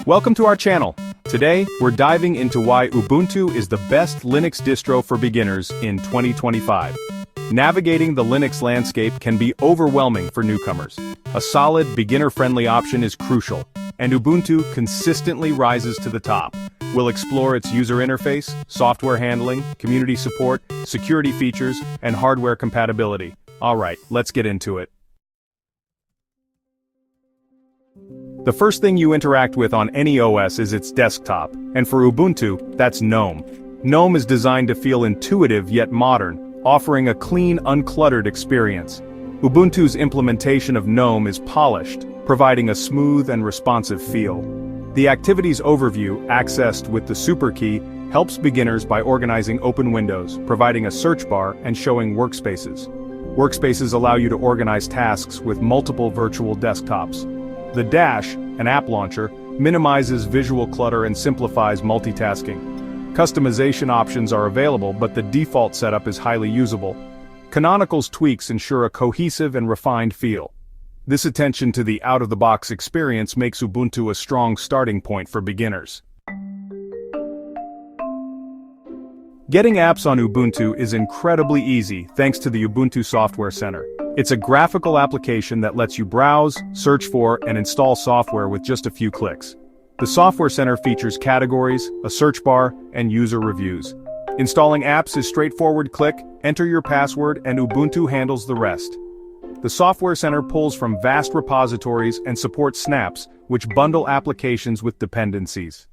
Welcome to our channel. Today, we're diving into why Ubuntu is the best Linux distro for beginners in 2025. Navigating the Linux landscape can be overwhelming for newcomers. A solid, beginner-friendly option is crucial, and Ubuntu consistently rises to the top. We'll explore its user interface, software handling, community support, security features, and hardware compatibility. Alright, let's get into it. The first thing you interact with on any OS is its desktop, and for Ubuntu, that's GNOME. GNOME is designed to feel intuitive yet modern, offering a clean, uncluttered experience. Ubuntu's implementation of GNOME is polished, providing a smooth and responsive feel. The Activities Overview, accessed with the Super key, helps beginners by organizing open windows, providing a search bar, and showing workspaces. Workspaces allow you to organize tasks with multiple virtual desktops. The Dash, an app launcher, minimizes visual clutter and simplifies multitasking. Customization options are available, but the default setup is highly usable. Canonical's tweaks ensure a cohesive and refined feel. This attention to the out-of-the-box experience makes Ubuntu a strong starting point for beginners. Getting apps on Ubuntu is incredibly easy thanks to the Ubuntu Software Center. It's a graphical application that lets you browse, search for, and install software with just a few clicks. The Software Center features categories, a search bar, and user reviews. Installing apps is straightforward: click, enter your password, and Ubuntu handles the rest. The Software Center pulls from vast repositories and supports snaps, which bundle applications with dependencies.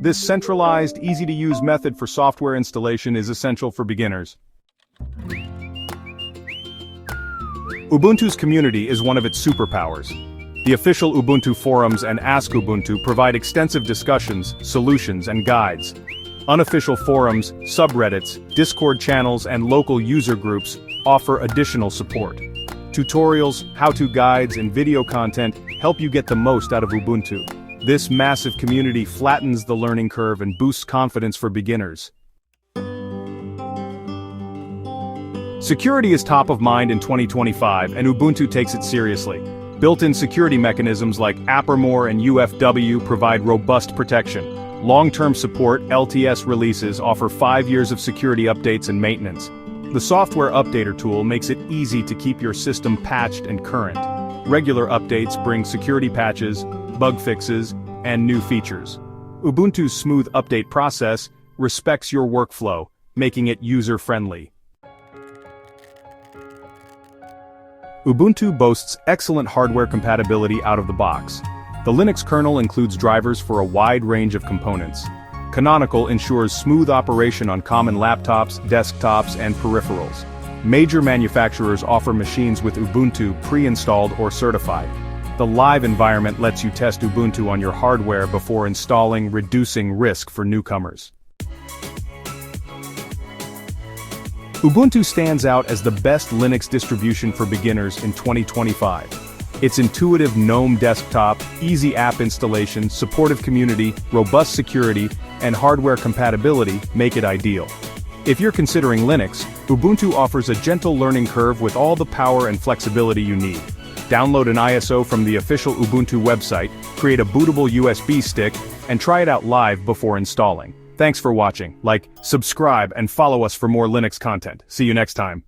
This centralized, easy-to-use method for software installation is essential for beginners. Ubuntu's community is one of its superpowers. The official Ubuntu forums and Ask Ubuntu provide extensive discussions, solutions, and guides. Unofficial forums, subreddits, Discord channels, and local user groups offer additional support. Tutorials, how-to guides, and video content help you get the most out of Ubuntu. This massive community flattens the learning curve and boosts confidence for beginners. Security is top of mind in 2025, and Ubuntu takes it seriously. Built-in security mechanisms like Apermore and UFW provide robust protection. Long-term support (LTS) releases offer 5 years of security updates and maintenance. The Software Updater tool makes it easy to keep your system patched and current. Regular updates bring security patches, bug fixes, and new features. Ubuntu's smooth update process respects your workflow, making it user-friendly. Ubuntu boasts excellent hardware compatibility out of the box. The Linux kernel includes drivers for a wide range of components. Canonical ensures smooth operation on common laptops, desktops, and peripherals. Major manufacturers offer machines with Ubuntu pre-installed or certified. The live environment lets you test Ubuntu on your hardware before installing, reducing risk for newcomers. Ubuntu stands out as the best Linux distribution for beginners in 2025. Its intuitive GNOME desktop, easy app installation, supportive community, robust security, and hardware compatibility make it ideal. If you're considering Linux, Ubuntu offers a gentle learning curve with all the power and flexibility you need. Download an ISO from the official Ubuntu website, create a bootable USB stick, and try it out live before installing. Thanks for watching. Like, subscribe, and follow us for more Linux content. See you next time.